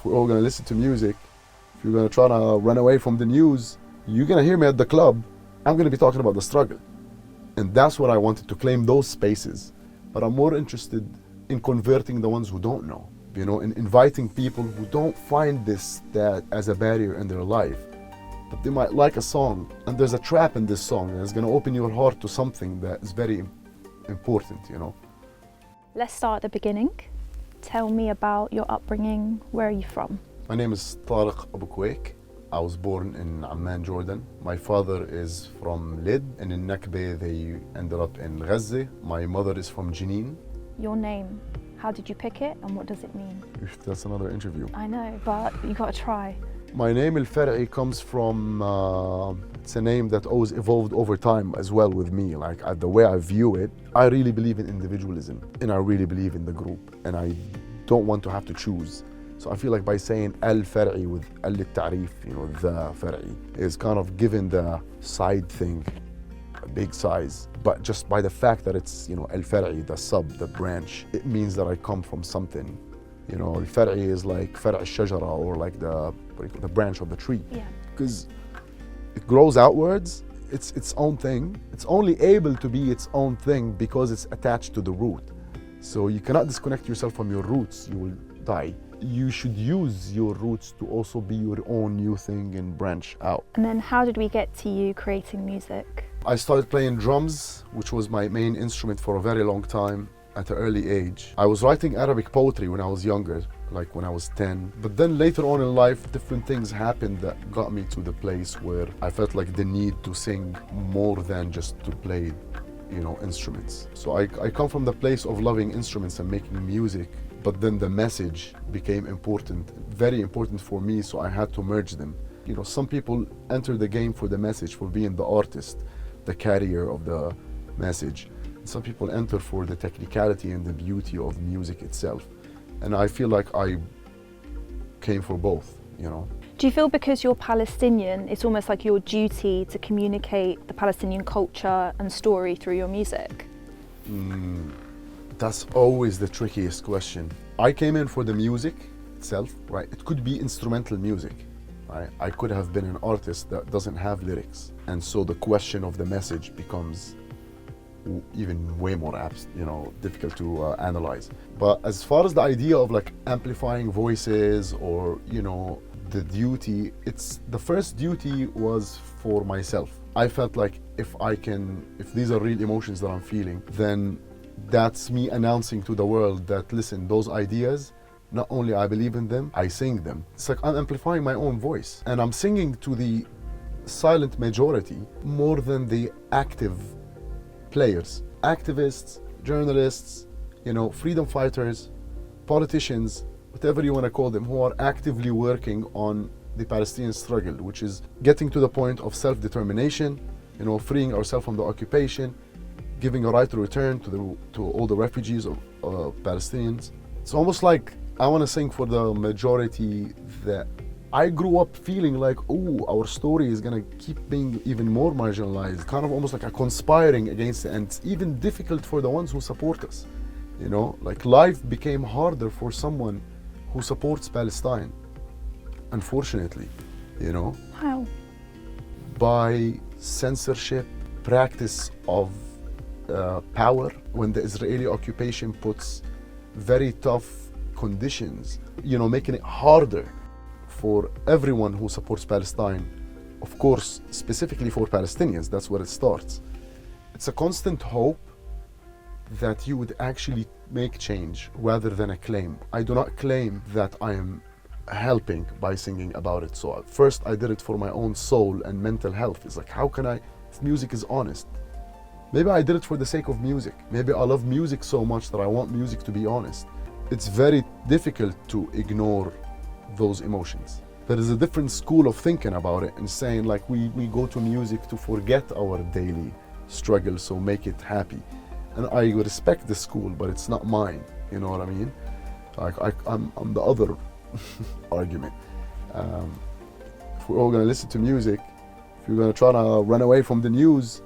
If we're all gonna listen to music, if you're gonna try to run away from the news, you're gonna hear me at the club. I'm gonna be talking about the struggle. And that's what I wanted, to claim those spaces. But I'm more interested in converting the ones who don't know, you know, in inviting people who don't find that as a barrier in their life. But they might like a song, and there's a trap in this song that's gonna open your heart to something that is very important, you know. Let's start at the beginning. Tell me about your upbringing. Where are you from? My name is Tariq Abu Quaik. I was born in Amman, Jordan. My father is from Lid, and in Nakba they ended up in Gaza. My mother is from Jenin. Your name, how did you pick it and what does it mean? That's another interview. I know, but you gotta try. My name Far3i comes from, it's a name that always evolved over time as well with me. Like the way I view it, I really believe in individualism, and I really believe in the group, and I don't want to have to choose. So I feel like by saying Far3i with al-Ta'rif, you know, the Far3i, is kind of given the side thing a big size. But just by the fact that it's, you know, Far3i, the sub, the branch, it means that I come from something. You know, Far3i is like Far' al-Shajara, or like the branch of the tree. Yeah. Because it grows outwards, it's its own thing. It's only able to be its own thing because it's attached to the root. So you cannot disconnect yourself from your roots, you will die. You should use your roots to also be your own new thing and branch out. And then how did we get to you creating music? I started playing drums, which was my main instrument for a very long time at an early age. I was writing Arabic poetry when I was younger, like when I was 10. But then later on in life, different things happened that got me to the place where I felt like the need to sing more than just to play, you know, instruments. So I come from the place of loving instruments and making music, but then the message became important, very important for me, so I had to merge them. You know, some people enter the game for the message, for being the artist, the carrier of the message. Some people enter for the technicality and the beauty of music itself. And I feel like I came for both, you know. Do you feel because you're Palestinian, it's almost like your duty to communicate the Palestinian culture and story through your music? That's always the trickiest question. I came in for the music itself, right? It could be instrumental music, right? I could have been an artist that doesn't have lyrics. And so the question of the message becomes even way more difficult to analyze. But as far as the idea of like amplifying voices or, you know, the duty, the first duty was for myself. I felt like if these are real emotions that I'm feeling, then that's me announcing to the world that, listen, those ideas, not only I believe in them, I sing them. It's like I'm amplifying my own voice, and I'm singing to the silent majority more than the active players, activists, journalists, you know, freedom fighters, politicians, whatever you want to call them, who are actively working on the Palestinian struggle, which is getting to the point of self-determination, you know, freeing ourselves from the occupation, giving a right to return to all the refugees of Palestinians. It's almost like I want to sing for the majority that I grew up feeling like, oh, our story is gonna keep being even more marginalized, kind of almost like a conspiring against it, and it's even difficult for the ones who support us. You know, like life became harder for someone who supports Palestine, unfortunately, you know. How? By censorship, practice of power, when the Israeli occupation puts very tough conditions, you know, making it harder for everyone who supports Palestine, of course, specifically for Palestinians. That's where it starts. It's a constant hope that you would actually make change rather than a claim. I do not claim that I am helping by singing about it. So first I did it for my own soul and mental health. It's like, how can I, if music is honest? Maybe I did it for the sake of music. Maybe I love music so much that I want music to be honest. It's very difficult to ignore those emotions. There is a different school of thinking about it and saying like we go to music to forget our daily struggle, so make it happy. And I respect the school, but it's not mine, you know what I mean? Like I'm the other argument. If we're all gonna listen to music, if you're gonna try to run away from the news,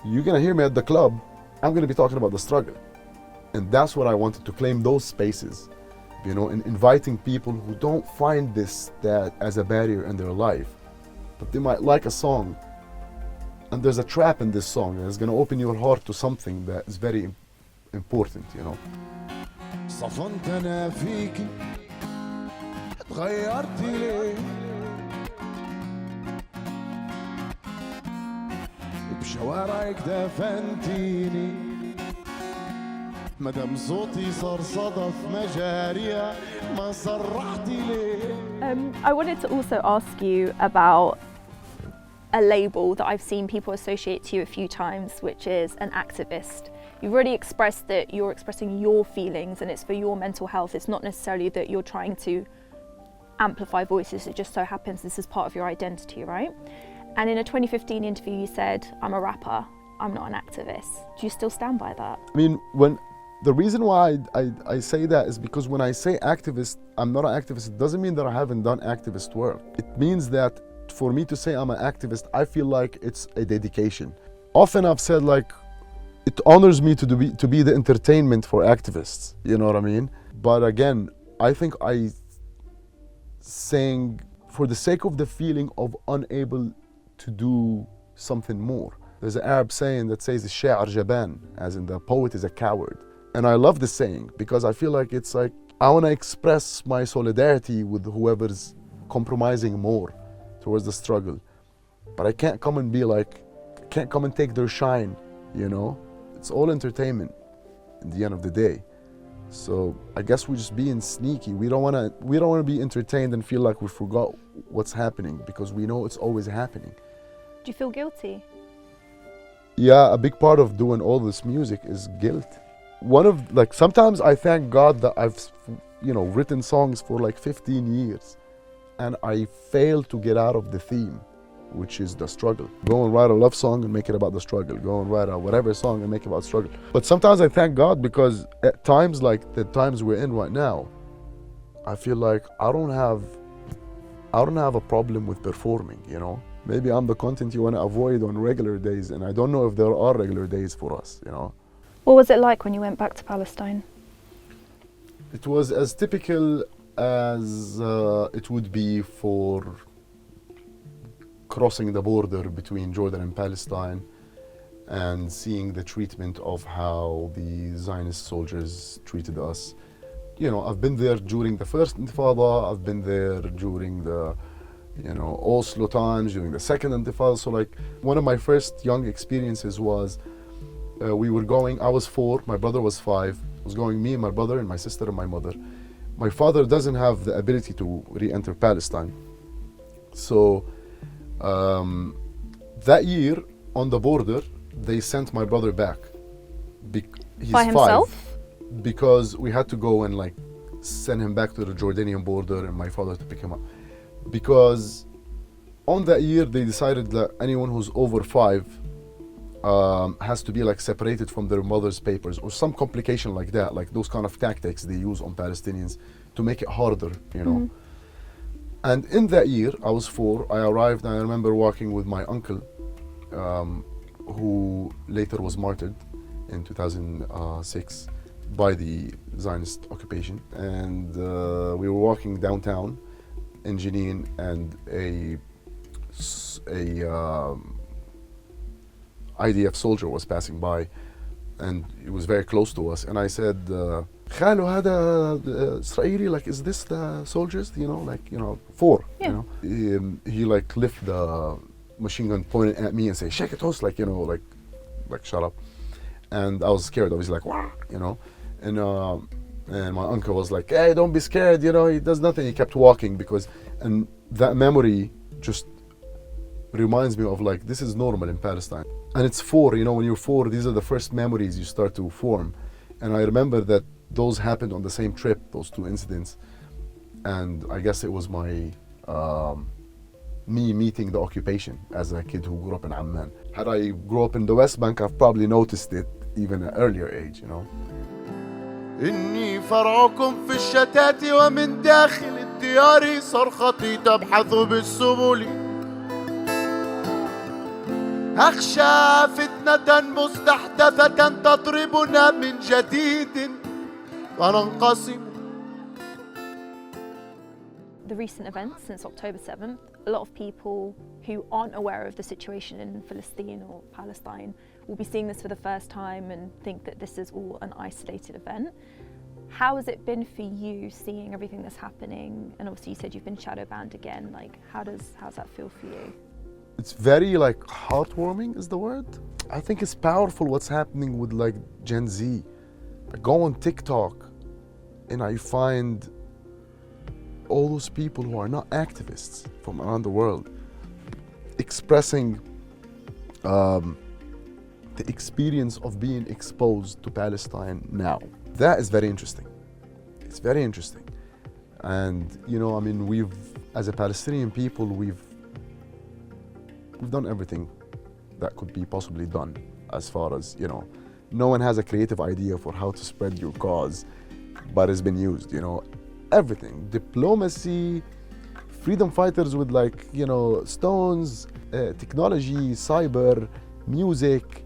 you're gonna hear me at the club. I'm gonna be talking about the struggle. And that's what I wanted, to claim those spaces, you know, and inviting people who don't find that as a barrier in their life, but they might like a song, and there's a trap in this song and it's going to open your heart to something that is very important, you know. صفنت انا فيكي اتغيرتي ليه بشوارعك دفنتيني مدام صوتي صار صدى في مجاريها ما صرحتي ليه. I wanted to also ask you about a label that I've seen people associate to you a few times, which is an activist. You've already expressed that you're expressing your feelings and it's for your mental health. It's not necessarily that you're trying to amplify voices. It just so happens this is part of your identity, right? And in a 2015 interview you said, I'm a rapper, I'm not an activist. Do you still stand by that? I mean, the reason why I say that is because when I say activist, I'm not an activist, it doesn't mean that I haven't done activist work. It means that for me to say I'm an activist, I feel like it's a dedication. Often I've said like, it honors me to be the entertainment for activists, you know what I mean? But again, I think I sang for the sake of the feeling of unable to do something more. There's an Arab saying that says, "Sha'ar jaban," as in the poet is a coward. And I love this saying because I feel like it's like, I want to express my solidarity with whoever's compromising more towards the struggle. But I can't come and be like, can't come and take their shine, you know? It's all entertainment in the end of the day. So I guess we're just being sneaky. We don't want to be entertained and feel like we forgot what's happening because we know it's always happening. Do you feel guilty? Yeah, a big part of doing all this music is guilt. Sometimes I thank God that I've, you know, written songs for like 15 years and I fail to get out of the theme, which is the struggle. Go and write a love song and make it about the struggle. Go and write a whatever song and make it about struggle. But sometimes I thank God because at times like the times we're in right now, I feel like I don't have a problem with performing, you know? Maybe I'm the content you want to avoid on regular days, and I don't know if there are regular days for us, you know? What was it like when you went back to Palestine? It was as typical as it would be for crossing the border between Jordan and Palestine and seeing the treatment of how the Zionist soldiers treated us. You know, I've been there during the first Intifada, I've been there during the, you know, Oslo times, during the second Intifada. So like one of my first young experiences was we were going, I was 4, my brother was 5, it was going me and my brother and my sister and my mother. My father doesn't have the ability to re-enter Palestine. So that year on the border, they sent my brother back. He's By himself? 5, because we had to go and like send him back to the Jordanian border and my father to pick him up. Because on that year, they decided that anyone who's over 5 has to be like separated from their mother's papers or some complication like that, like those kind of tactics they use on Palestinians to make it harder, you know. Mm. And in that year, I was 4, I arrived and I remember walking with my uncle, who later was martyred in 2006 by the Zionist occupation. And we were walking downtown in Jenin and a IDF soldier was passing by and he was very close to us. And I said, Khalo, hada Israeli, like, is this the soldiers? You know, like, you know, 4, yeah. You know. He like lift the machine gun, pointed at me and say, shake it host, like, you know, like shut up. And I was scared. I was like, wow, you know. And my uncle was like, hey, don't be scared, you know, he does nothing. He kept walking and that memory just reminds me of like, this is normal in Palestine. And it's 4, you know, when you're 4, these are the first memories you start to form. And I remember that those happened on the same trip, those 2 incidents. And I guess it was my, me meeting the occupation as a kid who grew up in Amman. Had I grew up in the West Bank, I've probably noticed it even at an earlier age, you know. إني فرعكم في الشتات ومن داخل الديار صرختي تبحث بالسبل أخشى فتنة مستحدثة تضربنا من جديد وننقسم the recent events since October 7th, a lot of people who aren't aware of the situation in Palestine or Palestine will be seeing this for the first time and think that this is all an isolated event. How has it been for you seeing everything that's happening? And obviously you said you've been shadow banned again. Like, how's that feel for you? It's very like heartwarming is the word. I think it's powerful what's happening with like Gen Z. I go on TikTok and I find all those people who are not activists from around the world expressing the experience of being exposed to Palestine now. That is very interesting. It's very interesting. And you know, I mean, as a Palestinian people, we've done everything that could be possibly done as far as, you know, no one has a creative idea for how to spread your cause, but it's been used, you know, everything, diplomacy, freedom fighters with like, you know, stones, technology, cyber, music,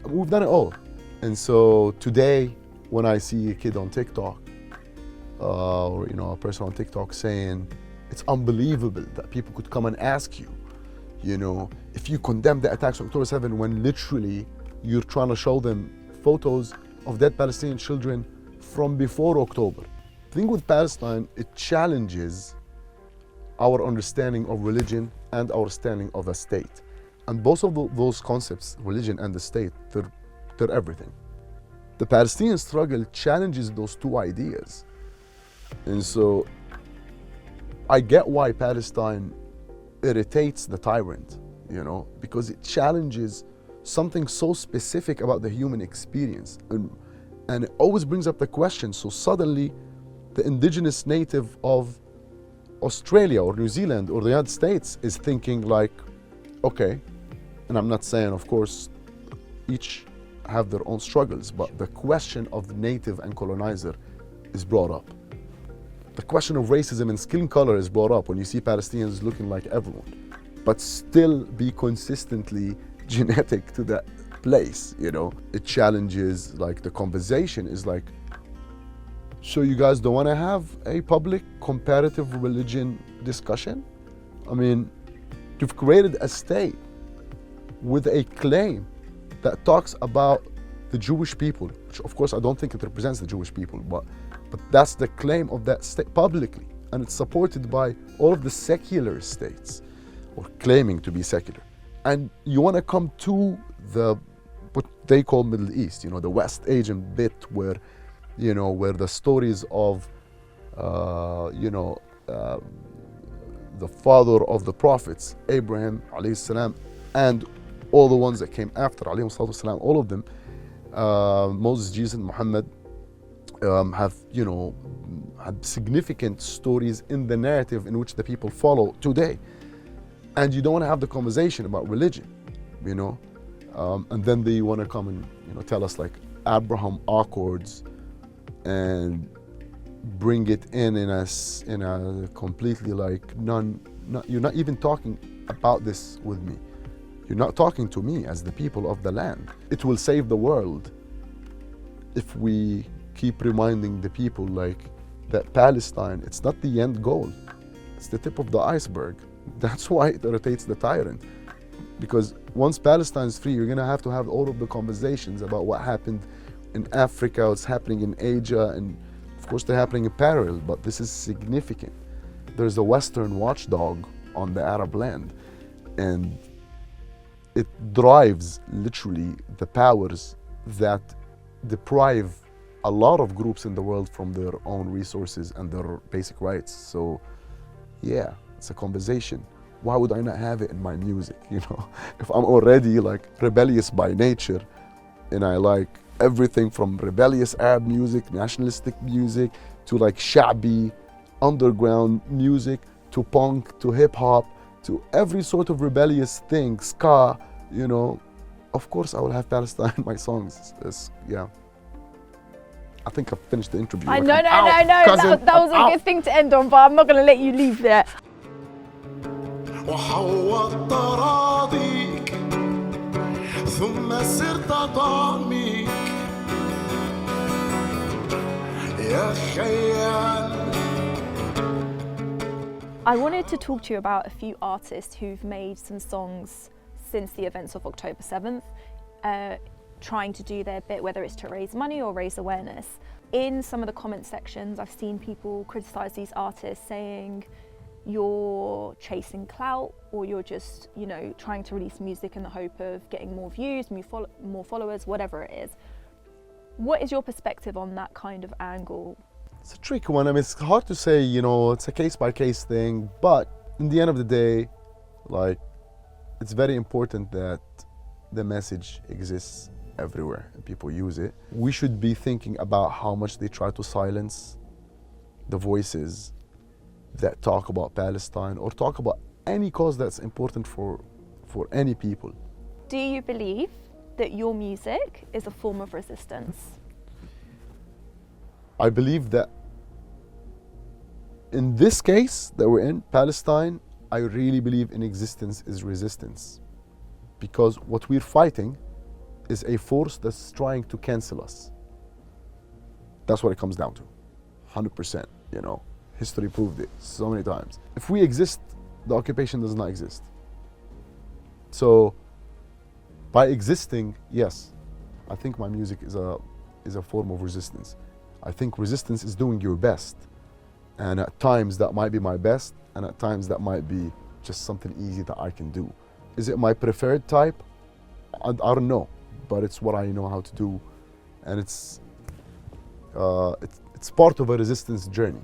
we've done it all. And so today, when I see a kid on TikTok, or you know, a person on TikTok saying, it's unbelievable that people could come and ask you, you know, if you condemn the attacks on October 7 when literally you're trying to show them photos of dead Palestinian children from before October. The thing with Palestine, it challenges our understanding of religion and our understanding of a state. And both of those concepts, religion and the state, they're everything. The Palestinian struggle challenges those two ideas. And so I get why Palestine irritates the tyrant, you know, because it challenges something so specific about the human experience. And it always brings up the question, so suddenly the indigenous native of Australia or New Zealand or the United States is thinking like, okay, and I'm not saying, of course, each have their own struggles, but the question of the native and colonizer is brought up. The question of racism and skin color is brought up when you see Palestinians looking like everyone, but still be consistently genetic to that place, you know. It challenges, like the conversation is like, so you guys don't want to have a public comparative religion discussion? I mean, you've created a state with a claim that talks about the Jewish people, which of course I don't think it represents the Jewish people, but that's the claim of that state publicly, and it's supported by all of the secular states, or claiming to be secular. And you want to come to what they call Middle East, you know, the West Asian bit where, you know, where the stories of, the father of the prophets, Abraham alayhi salam, and all the ones that came after alayhi salam, all of them, Moses, Jesus, and Muhammad, have, you know, had significant stories in the narrative in which the people follow today. And you don't want to have the conversation about religion, you know, and then they want to come and, you know, tell us like Abraham Accords and bring it in a completely like you're not even talking about this with me. You're not talking to me as the people of the land. It will save the world if we keep reminding the people like that Palestine, it's not the end goal. It's the tip of the iceberg. That's why it irritates the tyrant. Because once Palestine is free, you're gonna have to have all of the conversations about what happened in Africa, what's happening in Asia, and of course they're happening in parallel, but this is significant. There's a Western watchdog on the Arab land, and it drives literally the powers that deprive a lot of groups in the world from their own resources and their basic rights. So yeah, it's a conversation. Why would I not have it in my music, you know? If I'm already like rebellious by nature, and I like everything from rebellious Arab music, nationalistic music, to like sha'bi, underground music, to punk, to hip hop, to every sort of rebellious thing, ska, you know, of course I will have Palestine in my songs. Yeah. I think I've finished the interview. No. That was a good thing to end on, but I'm not going to let you leave there. وحوضت راضيك ثم صرت طعميك يا خيال I wanted to talk to you about a few artists who've made some songs since the events of October 7th, trying to do their bit, whether it's to raise money or raise awareness. In some of the comment sections, I've seen people criticise these artists saying you're chasing clout, or you're just, you know, trying to release music in the hope of getting more views, more followers, whatever it is. What is your perspective on that kind of angle? It's a tricky one. I mean, it's hard to say, you know, it's a case-by-case thing, but in the end of the day, like, it's very important that the message exists everywhere and people use it. We should be thinking about how much they try to silence the voices that talk about Palestine or talk about any cause that's important for any people. Do you believe that your music is a form of resistance? I believe that in this case that we're in, Palestine, I really believe in existence is resistance. Because what we're fighting is a force that's trying to cancel us. That's what it comes down to, 100%, you know. History proved it so many times. If we exist, the occupation does not exist. So, by existing, yes, I think my music is a form of resistance. I think resistance is doing your best. And at times that might be my best, and at times that might be just something easy that I can do. Is it my preferred type? I don't know, but it's what I know how to do. And it's part of a resistance journey.